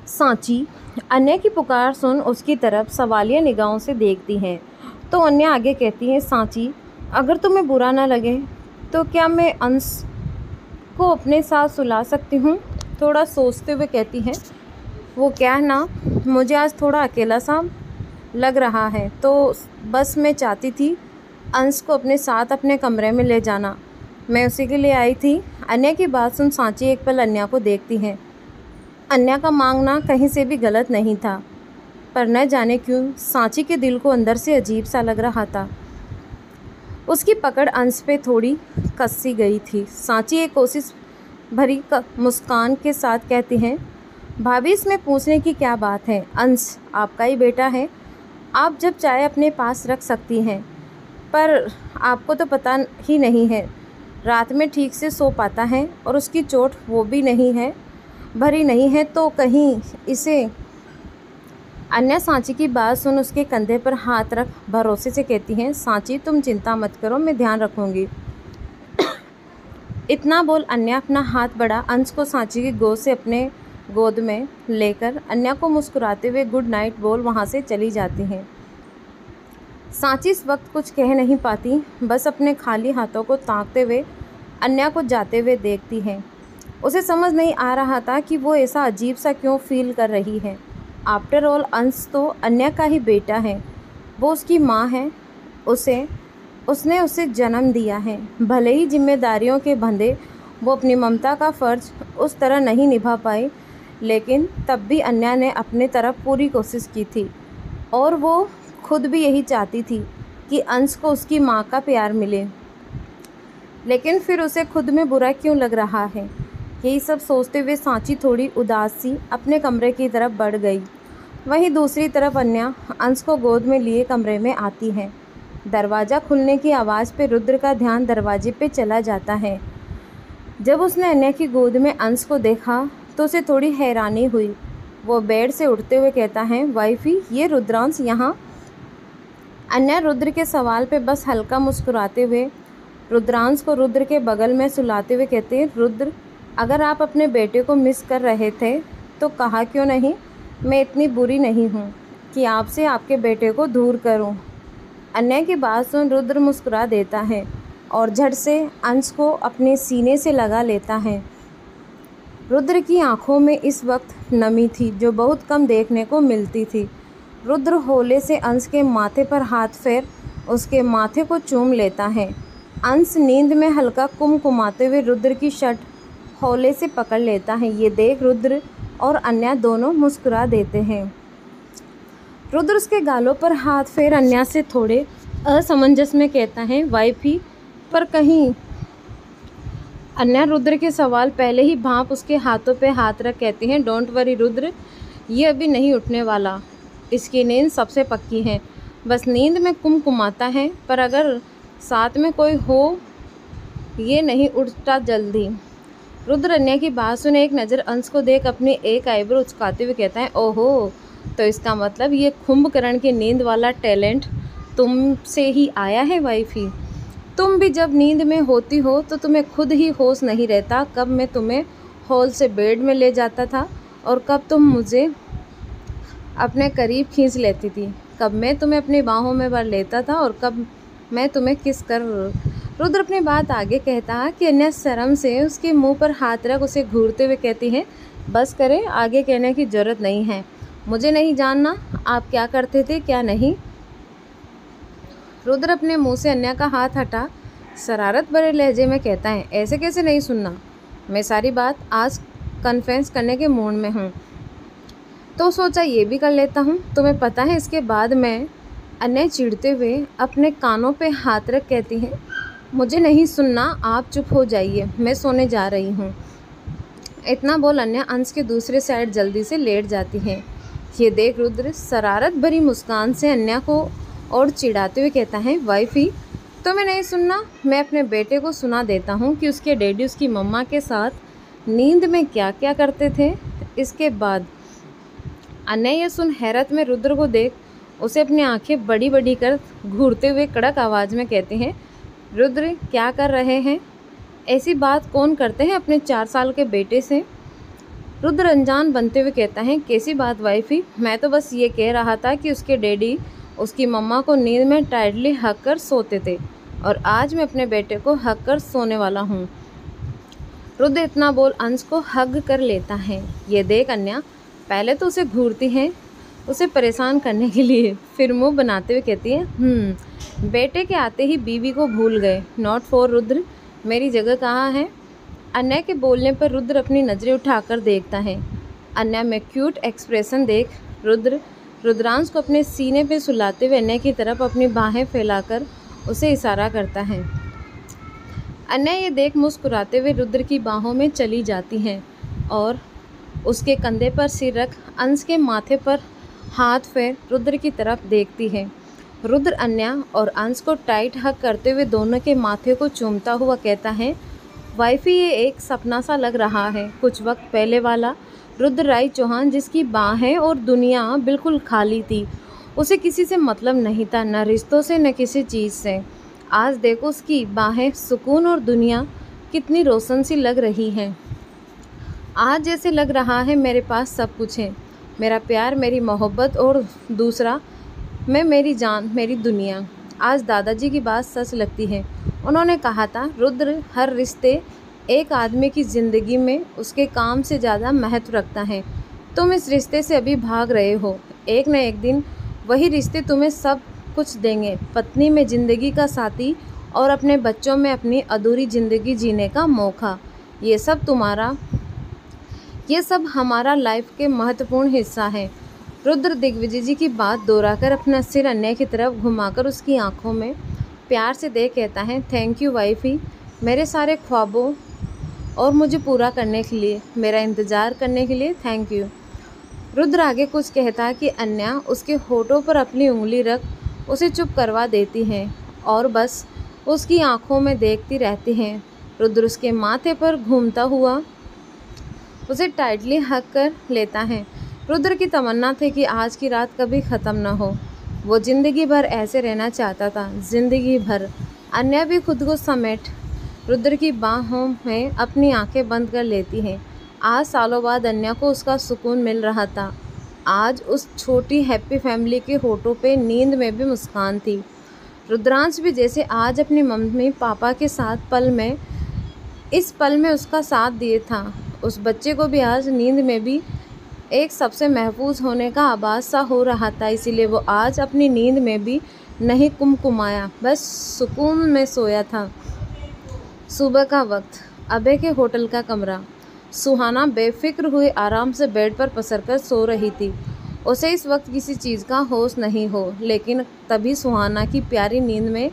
सांची अन्य की पुकार सुन उसकी तरफ सवालिया निगाहों से देखती है। तो अन्य आगे कहती है, सांची अगर तुम्हें बुरा ना लगे तो क्या मैं अंश को अपने साथ सुला सकती हूँ। थोड़ा सोचते हुए कहती है, वो क्या ना, मुझे आज थोड़ा अकेला सा लग रहा है, तो बस मैं चाहती थी अंश को अपने साथ अपने कमरे में ले जाना, मैं उसी के लिए आई थी। अन्य की बात सुन सांची एक पल अन्या को देखती है। अन्या का मांगना कहीं से भी गलत नहीं था, पर न जाने क्यों सांची के दिल को अंदर से अजीब सा लग रहा था। उसकी पकड़ अंश पे थोड़ी कसी गई थी। सांची एक कोशिश भरी मुस्कान के साथ कहती हैं, भाभी इसमें पूछने की क्या बात है, अंश आपका ही बेटा है, आप जब चाहे अपने पास रख सकती हैं। पर आपको तो पता ही नहीं है, रात में ठीक से सो पाता है और उसकी चोट वो भी नहीं है, भरी नहीं है तो कहीं इसे। अन्य सांची की बात सुन उसके कंधे पर हाथ रख भरोसे से कहती हैं, सांची तुम चिंता मत करो, मैं ध्यान रखूँगी। इतना बोल अन्य अपना हाथ बढ़ा अंश को सांची की गोद से अपने गोद में लेकर अन्य को मुस्कुराते हुए गुड नाइट बोल वहाँ से चली जाती हैं। सांची इस वक्त कुछ कह नहीं पाती, बस अपने खाली हाथों को ताकते हुए अन्य को जाते हुए देखती है। उसे समझ नहीं आ रहा था कि वो ऐसा अजीब सा क्यों फील कर रही है। आफ्टर ऑल अंश तो अन्य का ही बेटा है, वो उसकी माँ है, उसने उसे जन्म दिया है। भले ही जिम्मेदारियों के बंधे वो अपनी ममता का फ़र्ज उस तरह नहीं निभा पाई, लेकिन तब भी अन्या ने अपने तरफ पूरी कोशिश की थी और वो खुद भी यही चाहती थी कि अंश को उसकी माँ का प्यार मिले। लेकिन फिर उसे खुद में बुरा क्यों लग रहा है, यही सब सोचते हुए सांची थोड़ी उदास सी अपने कमरे की तरफ बढ़ गई। वहीं दूसरी तरफ अन्या अंश को गोद में लिए कमरे में आती है। दरवाज़ा खुलने की आवाज़ पे रुद्र का ध्यान दरवाजे पे चला जाता है। जब उसने अन्या की गोद में अंश को देखा तो उसे थोड़ी हैरानी हुई। वो बेड से उठते हुए कहता है, वाइफी ये रुद्रांश यहाँ। अन्या रुद्र के सवाल पे बस हल्का मुस्कुराते हुए रुद्रांश को रुद्र के बगल में सुलाते हुए कहते हैं, रुद्र अगर आप अपने बेटे को मिस कर रहे थे तो कहा क्यों नहीं, मैं इतनी बुरी नहीं हूँ कि आपसे आपके बेटे को दूर करूँ। अन्या की बात सुन रुद्र मुस्कुरा देता है और झट से अंश को अपने सीने से लगा लेता है। रुद्र की आंखों में इस वक्त नमी थी जो बहुत कम देखने को मिलती थी। रुद्र होले से अंश के माथे पर हाथ फेर उसके माथे को चूम लेता है। अंश नींद में हल्का कुमकुमाते हुए रुद्र की शर्ट हौले से पकड़ लेता है। ये देख रुद्र और अन्या दोनों मुस्कुरा देते हैं। रुद्र उसके गालों पर हाथ फेर अन्या से थोड़े असमंजस में कहता है, वाइफी पर कहीं। अन्या रुद्र के सवाल पहले ही भांप उसके हाथों पे हाथ रख कहती हैं, डोंट वरी रुद्र, ये अभी नहीं उठने वाला, इसकी नींद सबसे पक्की है, बस नींद में कुमकुमाता है, पर अगर साथ में कोई हो ये नहीं उठता जल्दी। रुद्र अन्या की बात सुने एक नज़र अंश को देख अपनी एक आईब्रो उचकाते हुए कहता है, ओहो, तो इसका मतलब ये कुंभकर्ण की नींद वाला टैलेंट तुमसे ही आया है वाइफी। तुम भी जब नींद में होती हो तो तुम्हें खुद ही होश नहीं रहता, कब मैं तुम्हें हॉल से बेड में ले जाता था और कब तुम मुझे अपने करीब खींच लेती थी, कब मैं तुम्हें अपनी बाहों में भर लेता था और कब मैं तुम्हें किस कर। रुद्र अपनी बात आगे कहता कि अन्या शर्म से उसके मुंह पर हाथ रख उसे घूरते हुए कहती है, बस करें, आगे कहने की ज़रूरत नहीं है, मुझे नहीं जानना आप क्या करते थे क्या नहीं। रुद्र अपने मुंह से अन्या का हाथ हटा शरारत भरे लहजे में कहता है, ऐसे कैसे नहीं सुनना, मैं सारी बात आज कन्फेस करने के मूड में हूँ, तो सोचा ये भी कर लेता हूँ। तुम्हें पता है इसके बाद मैं। अन्या चिढ़ते हुए अपने कानों पे हाथ रख कहती है, मुझे नहीं सुनना, आप चुप हो जाइए, मैं सोने जा रही हूँ। इतना बोल अन्या अंश के दूसरे साइड जल्दी से लेट जाती है। ये देख रुद्र शरारत भरी मुस्कान से अन्या को और चिढ़ाते हुए कहता है, वाइफी तुम्हें नहीं सुनना, मैं अपने बेटे को सुना देता हूँ कि उसके डैडी उसकी मम्मा के साथ नींद में क्या क्या करते थे। इसके बाद अन्या ये सुन हैरत में रुद्र को देख उसे अपनी आंखें बड़ी बड़ी कर घूरते हुए कड़क आवाज़ में कहते हैं, रुद्र क्या कर रहे हैं, ऐसी बात कौन करते हैं अपने 4 साल के बेटे से। रुद्र अनजान बनते हुए कहता है, कैसी बात वाइफी, मैं तो बस ये कह रहा था कि उसके डैडी उसकी मम्मा को नींद में टाइटली हक कर सोते थे और आज मैं अपने बेटे को हक कर सोने वाला हूँ। रुद्र इतना बोल अंश को हग कर लेता है। ये देख अन्या पहले तो उसे घूरती है उसे परेशान करने के लिए, फिर मुंह बनाते हुए कहती है, बेटे के आते ही बीवी को भूल गए। नॉट फॉर रुद्र, मेरी जगह कहाँ है? अन्या के बोलने पर रुद्र अपनी नज़रें उठाकर देखता है। अन्या में क्यूट एक्सप्रेशन देख रुद्रांश को अपने सीने पे सुलाते हुए अन्या की तरफ अपनी बाहें फैलाकर उसे इशारा करता है। अन्या ये देख मुस्कुराते हुए रुद्र की बाहों में चली जाती हैं और उसके कंधे पर सिर रख अंश के माथे पर हाथ फेर रुद्र की तरफ देखती है। रुद्र अन्या और अंश को टाइट हग करते हुए दोनों के माथे को चूमता हुआ कहता है, वाइफी ये एक सपना सा लग रहा है, कुछ वक्त पहले वाला रुद्र राय चौहान जिसकी बाहें और दुनिया बिल्कुल खाली थी। उसे किसी से मतलब नहीं था, न रिश्तों से न किसी चीज़ से। आज देखो उसकी बाहें सुकून और दुनिया कितनी रोशन सी लग रही हैं। आज जैसे लग रहा है मेरे पास सब कुछ है, मेरा प्यार, मेरी मोहब्बत और दूसरा मैं, मेरी जान, मेरी दुनिया। आज दादाजी की बात सच लगती है। उन्होंने कहा था रुद्र हर रिश्ते एक आदमी की ज़िंदगी में उसके काम से ज़्यादा महत्व रखता है। तुम इस रिश्ते से अभी भाग रहे हो, एक न एक दिन वही रिश्ते तुम्हें सब कुछ देंगे, पत्नी में ज़िंदगी का साथी और अपने बच्चों में अपनी अधूरी ज़िंदगी जीने का मौका। ये सब हमारा लाइफ के महत्वपूर्ण हिस्सा है। रुद्र दिग्विजय जी की बात दोहराकर अपना सिर अन्या की तरफ घुमाकर उसकी आंखों में प्यार से देख कहता है, थैंक यू वाइफी, मेरे सारे ख्वाबों और मुझे पूरा करने के लिए, मेरा इंतज़ार करने के लिए थैंक यू। रुद्र आगे कुछ कहता कि अन्या उसके होठों पर अपनी उंगली रख उसे चुप करवा देती हैं और बस उसकी आंखों में देखती रहती हैं। रुद्र उसके माथे पर घूमता हुआ उसे टाइटली हग कर लेता है। रुद्र की तमन्ना थी कि आज की रात कभी ख़त्म न हो। वो ज़िंदगी भर ऐसे रहना चाहता था, ज़िंदगी भर। अन्या भी खुद को समेट रुद्र की बाहों में अपनी आंखें बंद कर लेती है। आज सालों बाद अन्या को उसका सुकून मिल रहा था। आज उस छोटी हैप्पी फैमिली के होठों पे नींद में भी मुस्कान थी। रुद्रांश भी जैसे आज अपनी मम्मी पापा के साथ इस पल में उसका साथ दिए था, उस बच्चे को भी आज नींद में भी एक सबसे महफूज होने का आभास सा हो रहा था। इसीलिए वो आज अपनी नींद में भी नहीं कुमकुमाया, बस सुकून में सोया था। सुबह का वक्त, अभय के होटल का कमरा। सुहाना बेफिक्र हुए आराम से बेड पर पसरकर सो रही थी। उसे इस वक्त किसी चीज़ का होश नहीं हो, लेकिन तभी सुहाना की प्यारी नींद में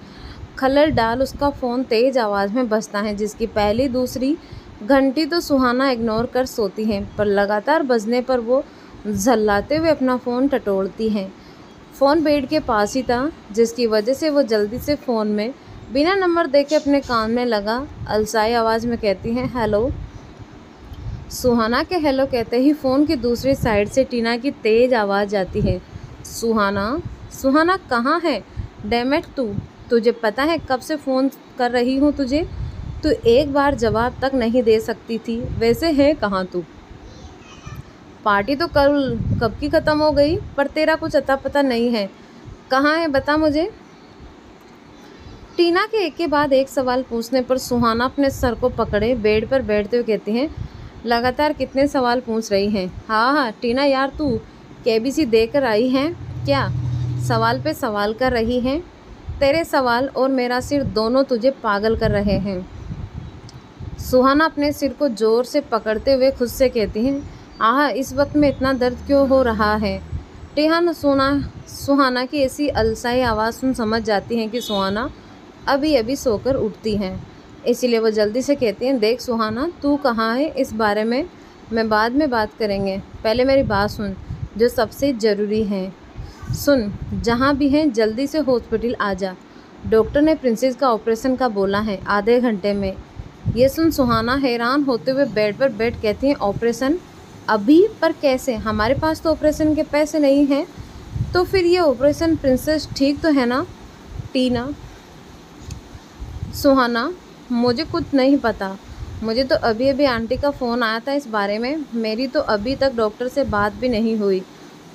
खलल डाल उसका फ़ोन तेज़ आवाज़ में बजता है, जिसकी पहली दूसरी घंटी तो सुहाना इग्नोर कर सोती हैं, पर लगातार बजने पर वो झल्लाते हुए अपना फ़ोन टटोलती हैं। फ़ोन बेड के पास ही था, जिसकी वजह से वो जल्दी से फ़ोन में बिना नंबर देखे अपने कान में लगा अलसाई आवाज़ में कहती हैं, हेलो। सुहाना के हेलो कहते ही फ़ोन की दूसरी साइड से टीना की तेज़ आवाज़ आती है, सुहाना कहाँ है? डैमेट तुझे पता है कब से फ़ोन कर रही हूँ तुझे? तू एक बार जवाब तक नहीं दे सकती थी। वैसे है कहाँ तू? पार्टी तो कब की ख़त्म हो गई, पर तेरा कुछ अता पता नहीं है। कहाँ है बता मुझे। टीना के एक के बाद एक सवाल पूछने पर सुहाना अपने सर को पकड़े बेड पर बैठते हुए कहती हैं, लगातार कितने सवाल पूछ रही हैं? हाँ टीना यार, तू केबीसी देकर आई है क्या? सवाल पे सवाल कर रही हैं। तेरे सवाल और मेरा सिर दोनों तुझे पागल कर रहे हैं। सुहाना अपने सिर को ज़ोर से पकड़ते हुए खुद से कहती हैं, आह इस वक्त में इतना दर्द क्यों हो रहा है? टीना सुहाना की ऐसी अलसाई आवाज़ सुन समझ जाती हैं कि सुहाना अभी अभी सोकर उठती हैं। इसीलिए वो जल्दी से कहती हैं, देख सुहाना, तू कहाँ है? इस बारे में मैं बाद में बात करेंगे, पहले मेरी बात सुन जो सबसे ज़रूरी है। सुन, जहाँ भी हैं जल्दी से हॉस्पिटल आ जा। डॉक्टर ने प्रिंसेस का ऑपरेशन का बोला है, आधे घंटे में। ये सुन सुहाना हैरान होते हुए बेड पर बैठ कहती हैं, ऑपरेशन अभी? पर कैसे? हमारे पास तो ऑपरेशन के पैसे नहीं हैं। तो फिर ये ऑपरेशन प्रिंसेस ठीक तो है ना? टीना, सुहाना, मुझे कुछ नहीं पता। मुझे तो अभी अभी आंटी का फ़ोन आया था इस बारे में। मेरी तो अभी तक डॉक्टर से बात भी नहीं हुई।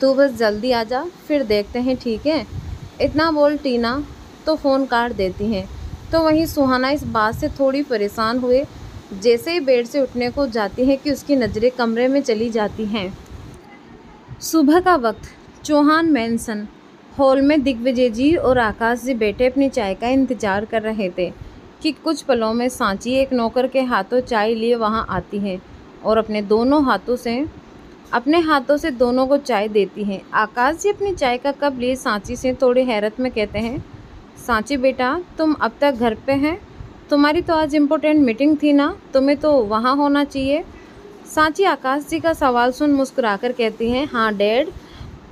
तू बस जल्दी आ जा, फिर देखते हैं, ठीक है? इतना बोल टीना तो फ़ोन काट देती हैं। तो वहीं सुहाना इस बात से थोड़ी परेशान हुए जैसे ही बेड से उठने को जाती है कि उसकी नज़रें कमरे में चली जाती हैं। सुबह का वक्त, चौहान मैंसन हॉल में दिग्विजय जी और आकाश जी बैठे अपनी चाय का इंतजार कर रहे थे कि कुछ पलों में सांची एक नौकर के हाथों चाय लिए वहां आती है और अपने हाथों से दोनों को चाय देती है। आकाश जी अपनी चाय का कप लिए सांची से थोड़ी हैरत में कहते हैं, सांची बेटा, तुम अब तक घर पे हैं? तुम्हारी तो आज इम्पोर्टेंट मीटिंग थी ना, तुम्हें तो वहाँ होना चाहिए। सांची आकाश जी का सवाल सुन मुस्कुराकर कहती हैं, हाँ डैड,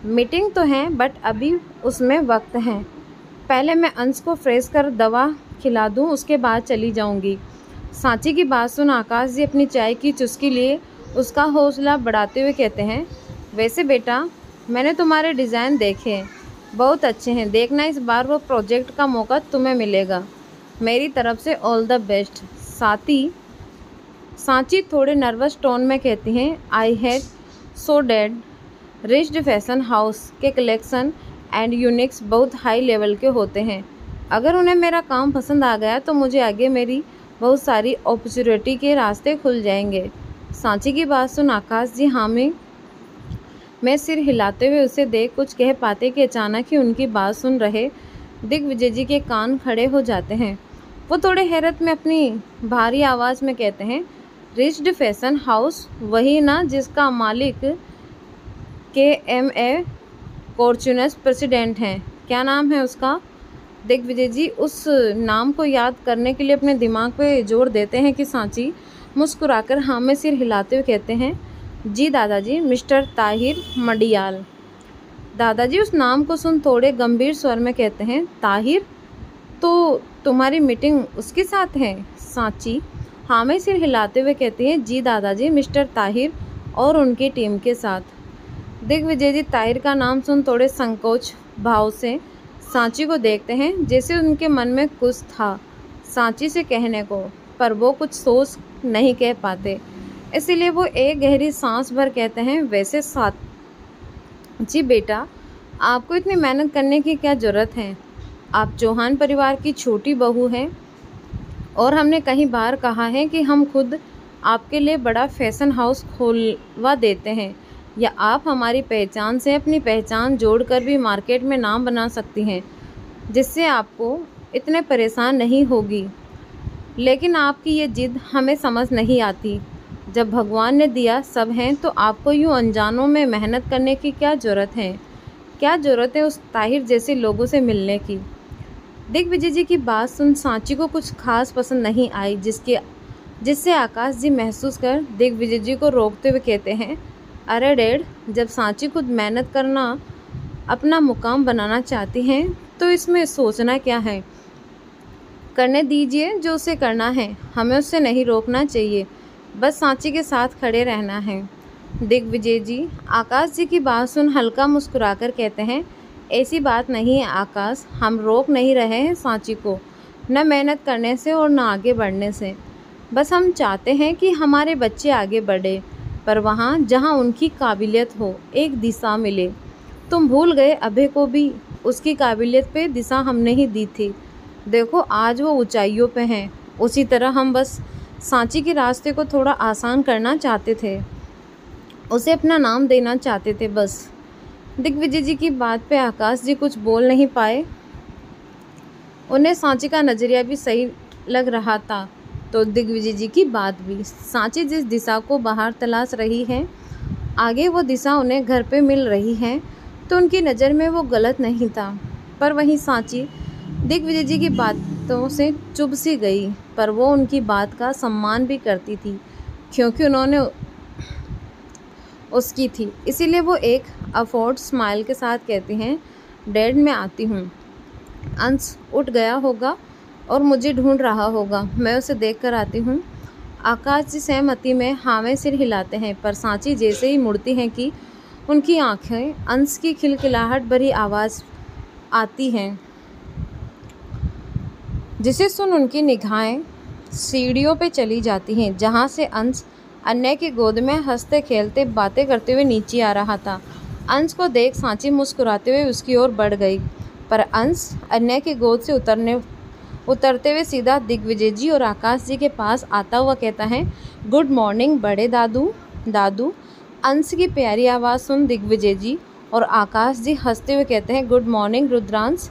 मीटिंग तो है बट अभी उसमें वक्त है। पहले मैं अंश को फ्रेश कर दवा खिला दूँ, उसके बाद चली जाऊँगी। सांची की बात सुन आकाश जी अपनी चाय की चुस्की लिए उसका हौसला बढ़ाते हुए कहते हैं, वैसे बेटा मैंने तुम्हारे डिज़ाइन देखे हैं, बहुत अच्छे हैं। देखना इस बार वो प्रोजेक्ट का मौका तुम्हें मिलेगा। मेरी तरफ से ऑल द बेस्ट। सांची थोड़े नर्वस टोन में कहती हैं, I had so dad, rich fashion house के कलेक्शन एंड यूनिक्स बहुत हाई लेवल के होते हैं। अगर उन्हें मेरा काम पसंद आ गया तो मुझे आगे मेरी बहुत सारी अपॉर्चुनिटी के रास्ते खुल जाएंगे। सांची की बात सुन आकाश जी हामी में सिर हिलाते हुए उसे देख कुछ कह पाते कि अचानक ही उनकी बात सुन रहे दिग्विजय जी के कान खड़े हो जाते हैं। वो थोड़े हैरत में अपनी भारी आवाज़ में कहते हैं, रिच्ड फैशन हाउस, वही ना जिसका मालिक KMA फॉर्च्यूनर्स प्रेसिडेंट हैं? क्या नाम है उसका? दिग्विजय जी उस नाम को याद करने के लिए अपने दिमाग पे जोर देते हैं कि सांची मुस्कुराकर हाँ में सिर हिलाते हुए कहते हैं, जी दादाजी, मिस्टर ताहिर मडियाल। दादाजी उस नाम को सुन थोड़े गंभीर स्वर में कहते हैं, ताहिर, तो तुम्हारी मीटिंग उसके साथ है? सांची हाँ में सिर हिलाते हुए कहती है, जी दादाजी, मिस्टर ताहिर और उनकी टीम के साथ। दिग्विजय जी ताहिर का नाम सुन थोड़े संकोच भाव से सांची को देखते हैं, जैसे उनके मन में कुछ था सांची से कहने को, पर वो कुछ सोच नहीं कह पाते। इसीलिए वो एक गहरी सांस भर कहते हैं, वैसे सांची बेटा, आपको इतनी मेहनत करने की क्या ज़रूरत है? आप चौहान परिवार की छोटी बहू हैं और हमने कई बार कहा है कि हम खुद आपके लिए बड़ा फैशन हाउस खोलवा देते हैं, या आप हमारी पहचान से अपनी पहचान जोड़कर भी मार्केट में नाम बना सकती हैं, जिससे आपको इतने परेशान नहीं होगी। लेकिन आपकी ये जिद हमें समझ नहीं आती। जब भगवान ने दिया सब हैं तो आपको यूँ अनजानों में मेहनत करने की क्या ज़रूरत है? क्या ज़रूरत है उस ताहिर जैसे लोगों से मिलने की? दिग्विजय जी की बात सुन सांची को कुछ खास पसंद नहीं आई, जिससे आकाश जी महसूस कर दिग्विजय जी को रोकते हुए कहते हैं, अरे डैड, जब सांची खुद मेहनत करना अपना मुकाम बनाना चाहती हैं तो इसमें सोचना क्या है? करने दीजिए जो उसे करना है, हमें उससे नहीं रोकना चाहिए, बस सांची के साथ खड़े रहना है। दिग्विजय जी आकाश जी की बात सुन हल्का मुस्कुराकर कहते हैं, ऐसी बात नहीं है आकाश, हम रोक नहीं रहे हैं सांची को, न मेहनत करने से और न आगे बढ़ने से। बस हम चाहते हैं कि हमारे बच्चे आगे बढ़े, पर वहाँ जहाँ उनकी काबिलियत हो, एक दिशा मिले। तुम भूल गए अभय को भी उसकी काबिलियत पे दिशा हमने ही दी थी। देखो आज वो ऊंचाइयों पे हैं। उसी तरह हम बस सांची के रास्ते को थोड़ा आसान करना चाहते थे, उसे अपना नाम देना चाहते थे बस। दिग्विजय जी की बात पे आकाश जी कुछ बोल नहीं पाए। उन्हें सांची का नज़रिया भी सही लग रहा था, तो दिग्विजय जी की बात भी। सांची जिस दिशा को बाहर तलाश रही है, आगे वो दिशा उन्हें घर पे मिल रही है, तो उनकी नज़र में वो गलत नहीं था। पर वहीं सांची दिग्विजय जी की बातों से चुभ सी गई, पर वो उनकी बात का सम्मान भी करती थी क्योंकि उन्होंने उसकी थी। इसीलिए वो एक अफोर्ड स्माइल के साथ कहती हैं, डैड मैं आती हूँ। अंश उठ गया होगा और मुझे ढूंढ रहा होगा, मैं उसे देख कर आती हूँ। आकाश जी सहमति में हाँ में सिर हिलाते हैं, पर सांची जैसे ही मुड़ती हैं कि उनकी आंखें अंश की खिलखिलाहट भरी आवाज़ आती हैं, जिसे सुन उनकी निगाहें सीढ़ियों पे चली जाती हैं, जहाँ से अंश अन्या की गोद में हंसते खेलते बातें करते हुए नीचे आ रहा था। अंश को देख सांची मुस्कुराते हुए उसकी ओर बढ़ गई, पर अंश अन्या की गोद से उतरते हुए सीधा दिग्विजय जी और आकाश जी के पास आता हुआ कहता है, गुड मॉर्निंग बड़े दादू। दादू। अंश की प्यारी आवाज़ सुन दिग्विजय जी और आकाश जी हंसते हुए कहते हैं, गुड मॉर्निंग रुद्रांश।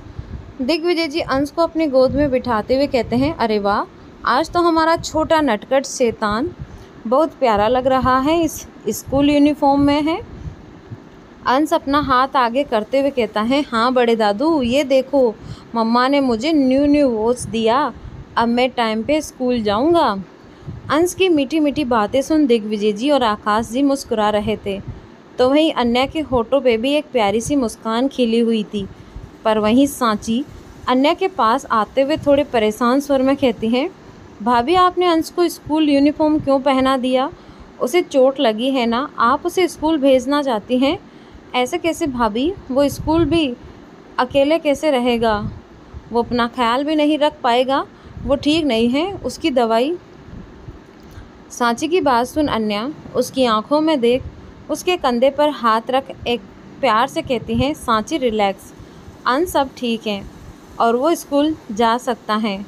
दिग्विजय जी अंश को अपनी गोद में बिठाते हुए कहते हैं, अरे वाह, आज तो हमारा छोटा नटखट शैतान बहुत प्यारा लग रहा है, इस स्कूल यूनिफॉर्म में है। अंश अपना हाथ आगे करते हुए कहता है, हाँ बड़े दादू, ये देखो मम्मा ने मुझे न्यू वॉच दिया, अब मैं टाइम पे स्कूल जाऊंगा। अंश की मीठी मीठी बातें सुन दिग्विजय जी और आकाश जी मुस्कुरा रहे थे, तो वहीं अन्या के होठों पे भी एक प्यारी सी मुस्कान खिली हुई थी। पर वहीं सांची अन्या के पास आते हुए थोड़े परेशान स्वर में कहती हैं, भाभी आपने अंश को स्कूल यूनिफॉर्म क्यों पहना दिया? उसे चोट लगी है ना, आप उसे स्कूल भेजना चाहती हैं? ऐसे कैसे भाभी, वो स्कूल भी अकेले कैसे रहेगा? वो अपना ख्याल भी नहीं रख पाएगा, वो ठीक नहीं है, उसकी दवाई। सांची की बात सुन अन्या उसकी आंखों में देख उसके कंधे पर हाथ रख एक प्यार से कहती हैं, सांची रिलैक्स, अंश सब ठीक हैं और वो स्कूल जा सकता है।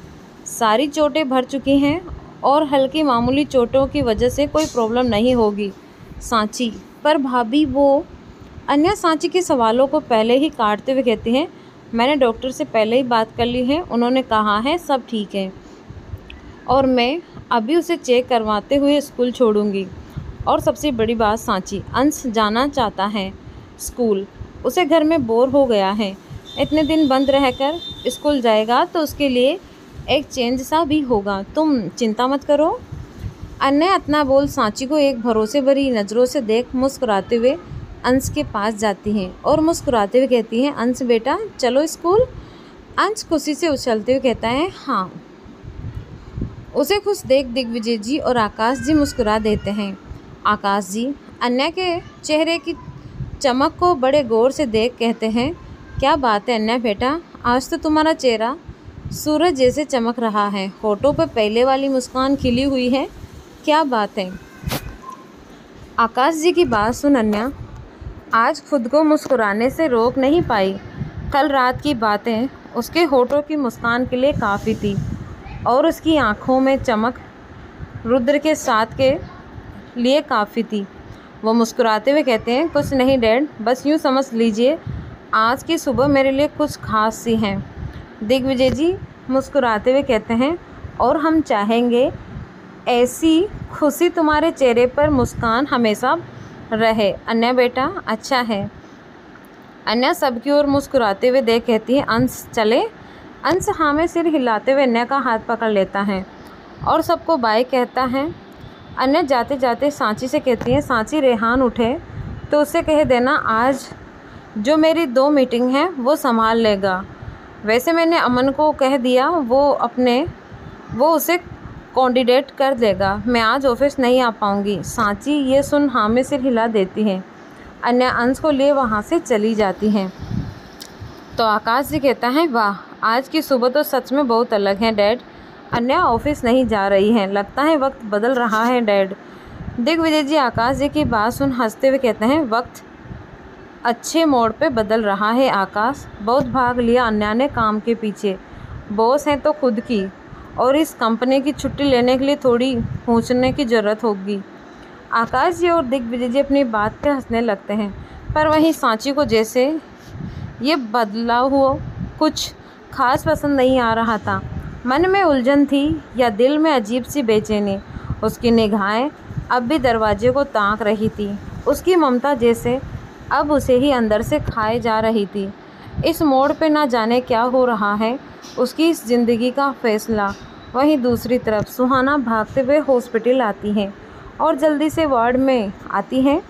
सारी चोटें भर चुकी हैं और हल्की मामूली चोटों की वजह से कोई प्रॉब्लम नहीं होगी। सांची, पर भाभी वो। अन्या सांची के सवालों को पहले ही काटते हुए कहती हैं, मैंने डॉक्टर से पहले ही बात कर ली है, उन्होंने कहा है सब ठीक है और मैं अभी उसे चेक करवाते हुए स्कूल छोड़ूंगी। और सबसे बड़ी बात सांची, अंश जाना चाहता है स्कूल, उसे घर में बोर हो गया है, इतने दिन बंद रहकर स्कूल जाएगा तो उसके लिए एक चेंज सा भी होगा, तुम चिंता मत करो। अन्या अपना बोल सांची को एक भरोसे भरी नज़रों से देख मुस्कुराते हुए अंश के पास जाती हैं और मुस्कुराते हुए कहती हैं, अंश बेटा चलो स्कूल। अंश खुशी से उछलते हुए कहता है, हाँ। उसे खुश देख दिग्विजय जी और आकाश जी मुस्कुरा देते हैं। आकाश जी अन्या के चेहरे की चमक को बड़े गौर से देख कहते हैं, क्या बात है अन्या बेटा, आज तो तुम्हारा चेहरा सूरज जैसे चमक रहा है, होठों पर पहले वाली मुस्कान खिली हुई है, क्या बात है? आकाश जी की बात सुन अन्या आज खुद को मुस्कुराने से रोक नहीं पाई। कल रात की बातें उसके होठों की मुस्कान के लिए काफ़ी थी और उसकी आंखों में चमक रुद्र के साथ के लिए काफ़ी थी। वो मुस्कुराते हुए कहते हैं, कुछ नहीं डैड, बस यूँ समझ लीजिए आज की सुबह मेरे लिए कुछ खास सी हैं। दिग्विजय जी मुस्कुराते हुए कहते हैं, और हम चाहेंगे ऐसी खुशी तुम्हारे चेहरे पर मुस्कान हमेशा रहे। अन्या बेटा अच्छा है। अन्या सबकी ओर मुस्कुराते हुए देख कहती है, अंश चले? अंश हाँ में सिर हिलाते हुए अन्या का हाथ पकड़ लेता है और सबको बाय कहता है। अन्या जाते जाते सांची से कहती है, सांची रेहान उठे तो उससे कह देना आज जो मेरी 2 मीटिंग हैं वो संभाल लेगा। वैसे मैंने अमन को कह दिया, वो उसे कैंडिडेट कर देगा, मैं आज ऑफिस नहीं आ पाऊँगी। सांची ये सुन हाँ में सिर हिला देती है। अन्या अंश को लिए वहाँ से चली जाती हैं। तो आकाश जी कहता है, वाह आज की सुबह तो सच में बहुत अलग है डैड। अन्या ऑफिस नहीं जा रही है, लगता है वक्त बदल रहा है डैड। दिग्विजय जी आकाश जी की बात सुन हंसते हुए कहते हैं, वक्त अच्छे मोड़ पे बदल रहा है आकाश, बहुत भाग लिया अन्या ने काम के पीछे, बॉस हैं तो खुद की, और इस कंपनी की छुट्टी लेने के लिए थोड़ी पूछने की ज़रूरत होगी। आकाश जी और दिग्विजय जी अपनी बात पे हंसने लगते हैं, पर वहीं सांची को जैसे ये बदलाव हुआ कुछ खास पसंद नहीं आ रहा था। मन में उलझन थी या दिल में अजीब सी बेचैनी। उसकी निगाहें अब भी दरवाजे को ताक रही थी। उसकी ममता जैसे अब उसे ही अंदर से खाए जा रही थी। इस मोड़ पे ना जाने क्या हो रहा है उसकी इस ज़िंदगी का फैसला। वहीं दूसरी तरफ सुहाना भागते हुए हॉस्पिटल आती हैं और जल्दी से वार्ड में आती हैं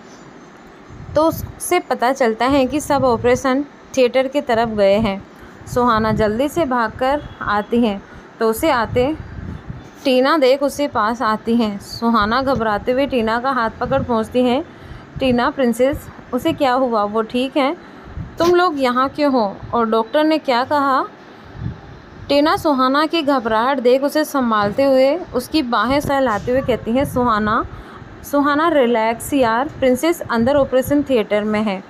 तो उससे पता चलता है कि सब ऑपरेशन थिएटर की तरफ गए हैं। सुहाना जल्दी से भागकर आती हैं तो उसे आते टीना देख उसके पास आती हैं। सुहाना घबराते हुए टीना का हाथ पकड़ पहुंचती हैं। टीना प्रिंसेस, उसे क्या हुआ, वो ठीक है? तुम लोग यहाँ क्यों हो और डॉक्टर ने क्या कहा? टीना सुहाना की घबराहट देख उसे संभालते हुए उसकी बाहें सहलाते हुए कहती है, सुहाना रिलैक्स यार, प्रिंसेस अंदर ऑपरेशन थिएटर में है।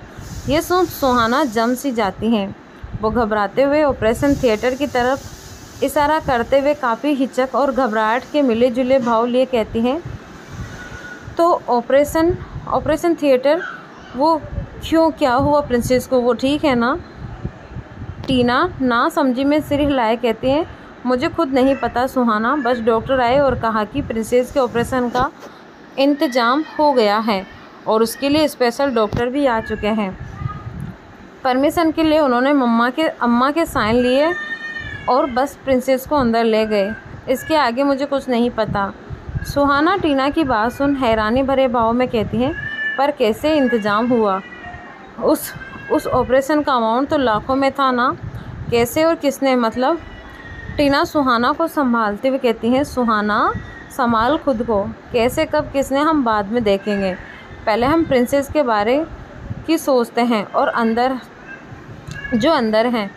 ये सुन सुहाना जम सी जाती हैं। वो घबराते हुए ऑपरेशन थिएटर की तरफ इशारा करते हुए काफ़ी हिचक और घबराहट के मिले जुले भाव लिए कहती हैं, तो ऑपरेशन थिएटर वो क्यों, क्या हुआ प्रिंसेस को, वो ठीक है ना? टीना ना समझी में सिर हिलाए कहती हैं, मुझे खुद नहीं पता सुहाना, बस डॉक्टर आए और कहा कि प्रिंसेस के ऑपरेशन का इंतज़ाम हो गया है और उसके लिए स्पेशल डॉक्टर भी आ चुके हैं। परमिशन के लिए उन्होंने अम्मा के साइन लिए और बस प्रिंसेस को अंदर ले गए। इसके आगे मुझे कुछ नहीं पता। सुहाना टीना की बात सुन हैरानी भरे भाव में कहती हैं, पर कैसे इंतज़ाम हुआ? उस ऑपरेशन का अमाउंट तो लाखों में था ना, कैसे और किसने? मतलब टीना सुहाना को संभालते हुए कहती हैं, सुहाना संभाल खुद को, कैसे कब किसने हम बाद में देखेंगे, पहले हम प्रिंसेस के बारे की सोचते हैं और अंदर हैं।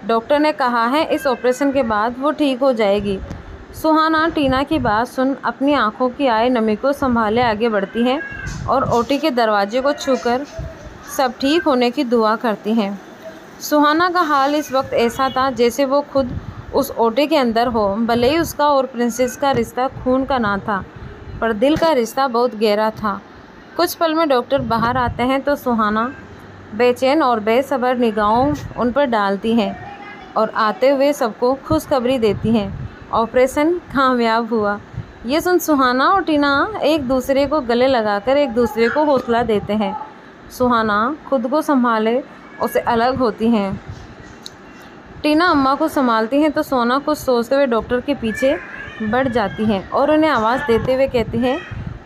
डॉक्टर ने कहा है इस ऑपरेशन के बाद वो ठीक हो जाएगी। सुहाना टीना की बात सुन अपनी आंखों की आए नमी को संभाले आगे बढ़ती हैं और ओटी के दरवाजे को छूकर सब ठीक होने की दुआ करती हैं। सुहाना का हाल इस वक्त ऐसा था जैसे वो खुद उस ओटी के अंदर हो। भले ही उसका और प्रिंसेस का रिश्ता खून का ना था, पर दिल का रिश्ता बहुत गहरा था। कुछ पल में डॉक्टर बाहर आते हैं तो सुहाना बेचैन और बेसब्र निगाहों उन पर डालती हैं और आते हुए सबको खुशखबरी देती हैं, ऑपरेशन कामयाब हुआ। ये सुन सुहाना और टीना एक दूसरे को गले लगाकर एक दूसरे को हौसला देते हैं। सुहाना खुद को संभाले उसे अलग होती हैं। टीना अम्मा को संभालती हैं तो सोना कुछ सोचते हुए डॉक्टर के पीछे बढ़ जाती हैं और उन्हें आवाज़ देते हुए कहती हैं,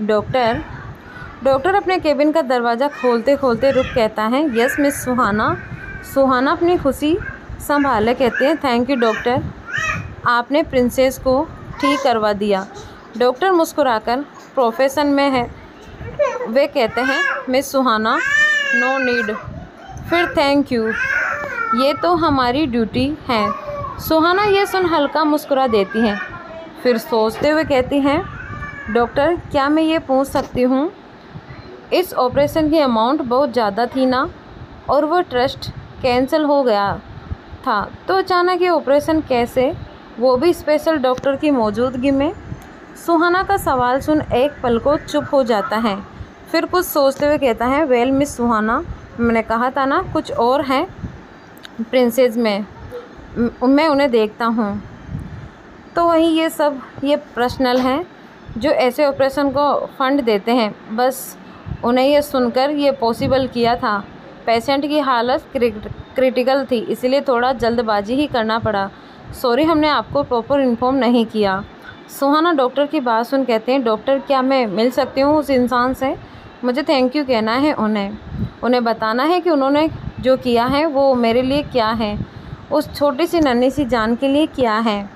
डॉक्टर अपने केबिन का दरवाज़ा खोलते खोलते रुक कहता है, यस मिस सुहाना अपनी खुशी संभाले कहते हैं, थैंक यू डॉक्टर, आपने प्रिंसेस को ठीक करवा दिया। डॉक्टर मुस्कुराकर प्रोफेशन में है वे कहते हैं, मिस सुहाना नो नीड, फिर थैंक यू, ये तो हमारी ड्यूटी है। सुहाना ये सुन हल्का मुस्कुरा देती हैं, फिर सोचते हुए कहती हैं, डॉक्टर क्या मैं ये पूछ सकती हूँ, इस ऑपरेशन की अमाउंट बहुत ज़्यादा थी ना, और वो ट्रस्ट कैंसिल हो गया था तो अचानक ये ऑपरेशन कैसे, वो भी स्पेशल डॉक्टर की मौजूदगी में? सुहाना का सवाल सुन एक पल को चुप हो जाता है, फिर कुछ सोचते हुए कहता है, वेल मिस सुहाना, मैंने कहा था ना कुछ और हैं प्रिंसेस में, मैं उन्हें देखता हूँ। तो वहीं ये पर्सनल हैं जो ऐसे ऑपरेशन को फंड देते हैं, बस उन्हें ये सुनकर ये पॉसिबल किया था। पेशेंट की हालत क्रिटिकल थी, इसलिए थोड़ा जल्दबाजी ही करना पड़ा, सॉरी हमने आपको प्रॉपर इन्फॉर्म नहीं किया। सुहाना डॉक्टर की बात सुन कहते हैं, डॉक्टर क्या मैं मिल सकती हूँ उस इंसान से? मुझे थैंक यू कहना है, उन्हें बताना है कि उन्होंने जो किया है वो मेरे लिए क्या है, उस छोटी सी नन्ही सी जान के लिए क्या है।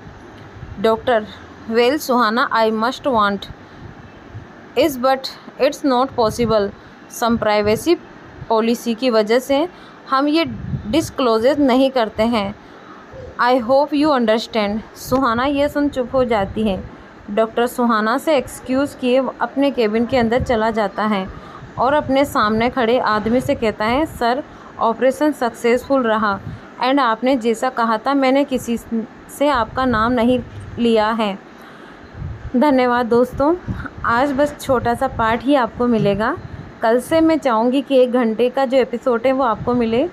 Doctor, well Suhana, I must want is but it's not possible, some privacy policy की वजह से हम ये डिस्क्लोज नहीं करते हैं, I hope you understand. Suhana ये सुन चुप हो जाती है। डॉक्टर सुहाना से एक्सक्यूज़ किए अपने केबिन के अंदर चला जाता है और अपने सामने खड़े आदमी से कहता है, सर ऑपरेशन सक्सेसफुल रहा एंड आपने जैसा कहा था मैंने किसी से आपका नाम नहीं लिया है। धन्यवाद दोस्तों, आज बस छोटा सा पार्ट ही आपको मिलेगा। कल से मैं चाहूँगी कि 1 घंटे का जो एपिसोड है वो आपको मिले,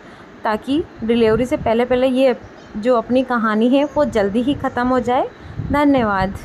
ताकि डिलीवरी से पहले ये जो अपनी कहानी है वो जल्दी ही ख़त्म हो जाए। धन्यवाद।